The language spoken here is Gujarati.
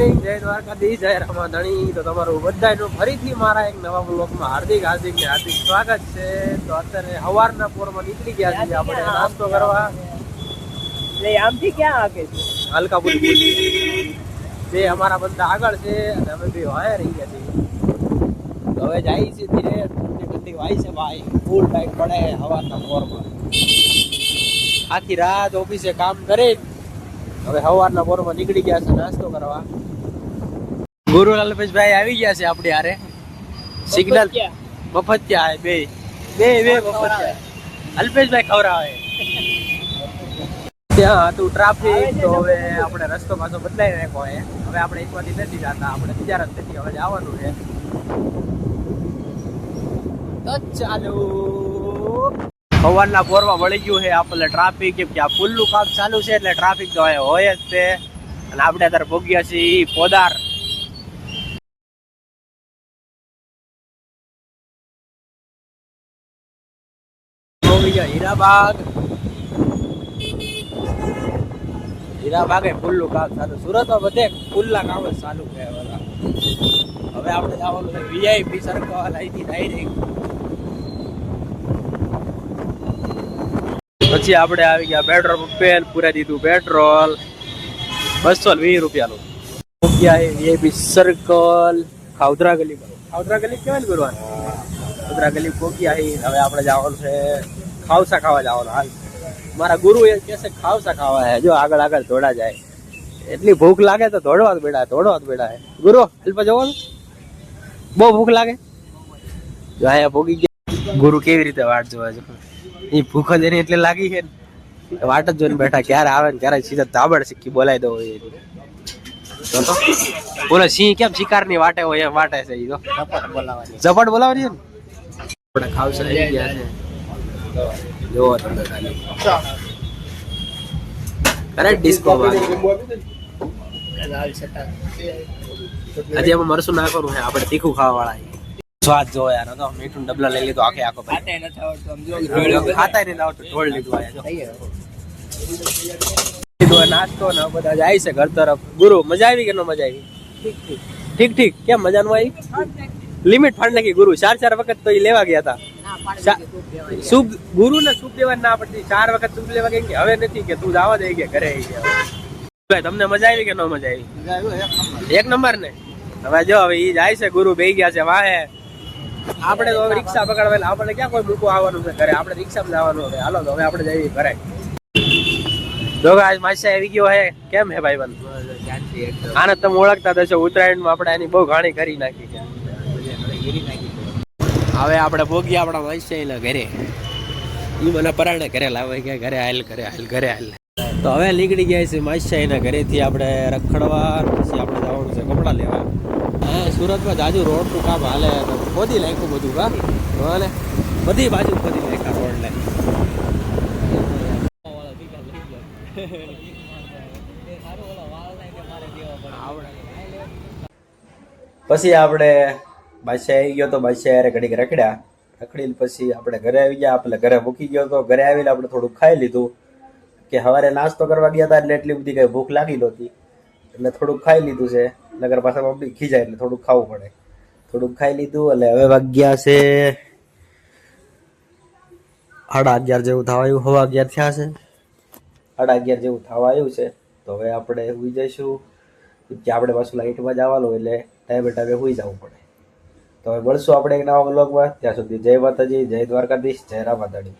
મોર્નિંગ, જય દ્વારકાધીશ, જય રામાધણી. તો તમારું બધાનું ફરીથી મારા એક નવા બ્લોગમાં હાર્દિક સ્વાગત છે. તો અત્યારે સવારના પોરમાં નીકળી ગયા છીએ આપણે નાસ્તો કરવા. આમથી ક્યાં આગે છે? હલકાપુરી બે અમારા બધા આગળ છે અને અમે બે વાયા રહી ગયા છીએ. તો હવે જાય છે ધીરે ઠંડી વાય છે ભાઈ, ફૂલ ટાઈમ પડે સવારના પોરમાં. આખી રાત ઓફિસે કામ કરે. હવે સવારના પોરમાં નીકળી ગયા છે નાસ્તો કરવા. ગુરુ અલ્પેશભાઈ આવી ગયા છે આપણી હારે. સિગ્નલ મફતિયા બે મફતિયા. અલ્પેશભાઈ ખવડાવે. ત્યાં હતું ટ્રાફિક, તો હવે આપણે રસ્તો પાછો બદલાઈ નાખ્યો છે. હવે આપણે એકમાંથી નથી જતા, આપણે બીજા રસ્તેથી હવે જવાનું છે. તો ચાલો. સવારના પોરમાં મળી ગયું છે આપણે ટ્રાફિક, કેમ કે આ પુલનું કામ ચાલુ છે એટલે ટ્રાફિક તો હોય જ તે. અને આપણે અત્યારે ભોગ્યા છીએ પોદાર. હીરાબાગ પુલનું કામ ચાલુ. સુરતમાં બધે પુલના કામ જ ચાલુ છે. હવે આપણે જવાનું છે વીઆઈપી સર્કલ, અહીંથી ડાયરેક્ટ. પછી આપણે આવી ગયા પેટ્રોલ પંપે, પૂરા દીધું પેટ્રોલ 220 રૂપિયાનું. વીઆઈપી સર્કલ ખાઉધરા ગલી કેવાય ને ગુરવાનું. ખાઉધરા ગલી પોગ્યા. હવે આપણે જવાનું છે ખાવસા ખાવા જવાનું. હાલ મારા ગુરુ એ કહે છે ખાવસા ખાવા હે. જો આગળ દોડા જાય. એટલી ભૂખ લાગે તો દોડવા જ બેડા હે. ગુરુ અલ્પા જવાનું બહુ ભૂખ લાગે. જો અહીંયા ભોગી ગયા. ગુરુ કેવી રીતે વાટ જોવા છે. એ ભૂખ જ એની એટલે લાગી છે ને, વાટ જ જોઈને બેઠા. ક્યારે આવે ને ક્યારે સીધા તાબડ સિક્કી બોલાવી દો. તો બોલો સિંહ કેમ શિકાર ની વાટે હોય એમ વાટે છે. ઝપટ બોલાવવાની છે ને. આપણે ખાવસા આવી ગયા છે. જોવો તમે ખાલી અરે ડિસ્કો હજી એમાં મરસું નાખવાનું છે. આપણે તીખું ખાવા વાળા સ્વાદ જો યાર. તો મીઠું ડબલા લઈ લીધું આખે આખો. ખાતા નહીં આવડતું ઢોળ લીધું. નાસ્તો ને બધા જાય છે ઘર તરફ. ગુરુ મજા આવી કે ન મજા આવી? ઠીક. કેમ મજા નું આવી? લિમિટ ફાડ નાખી ગુરુ. 4 વખત તો એ લેવા ગયા હતા. સૂપ ગુરુ ને સૂપ લેવા ના પડતી. 4 વખત સૂપ લેવા ગયા. હવે નથી કે તું જવા દે કે ઘરે આવી ગયા. તમને મજા આવી કે ન મજા આવી? એક નંબર ને. હવે જો હવે ઈ જાય છે ગુરુ બે ગયા છે વાહે. આપણે તો હવે રિક્ષા પકડવા, આપણે ક્યાં કોઈ મૂકવા આવવાનું છે ઘરે. આપણે રિક્ષામાં જવાનું હવે. હાલો તો હવે આપણે જઈએ ઘરે. જો આજ માસા આવી ગયો હે. કેમ હે ભાઈ બંધ? આને તમે ઓળખતા થશો. ઉત્તરાયણમાં આપણે એની બહુ ઘાણી કરી નાખી છે. હવે આપણે ભોગીએ આપણા માસા ઘરે. ઈ મને પરાણે ઘરે લાવે કે ઘરે હાલ. તો હવે નીકળી ગયા છે માસા ઘરેથી આપણે રખડવા. પછી આપણે જવાનું છે કપડાં લેવા. હા, સુરતમાં જાજુ રોડનું કામ હાલે. ખોદી નાખ્યું બધું કા હાલે. બધી બાજુ ખોદી નાખ્યા રોડ ને. પછી આપણે બાદશાહ આવી ગયો તો બાદશાહ યારે ઘડીક રખડી પછી આપણે ઘરે આવી ગયા. આપણે ઘરે મૂકી ગયો તો ઘરે આવીને આપણે થોડુંક ખાઈ લીધું. કે સવારે નાસ્તો કરવા ગયા હતા એટલે એટલી બધી કઈ ભૂખ લાગી નહોતી એટલે થોડુંક ખાઈ લીધું છે. નગર પાછા મમ્મી ખીજાય એટલે થોડુંક ખાવું પડે. થોડુંક ખાઈ લીધું એટલે હવે વાગ્યા છે 11:30 જેવું થવા આવ્યું. 11:15 થયા છે. 11:30 જેવું થવા આવ્યું છે. તો હવે આપણે સુઈ જઈશું કે આપણે પાછું લાઈટમાં જવાનું એટલે ટાઈમે સુઈ જવું પડે. તો હવે મળશું આપણે એક નવા વ્લોગમાં. ત્યાં સુધી જય માતાજી, જય દ્વારકાધીશ, જય રામાધણી.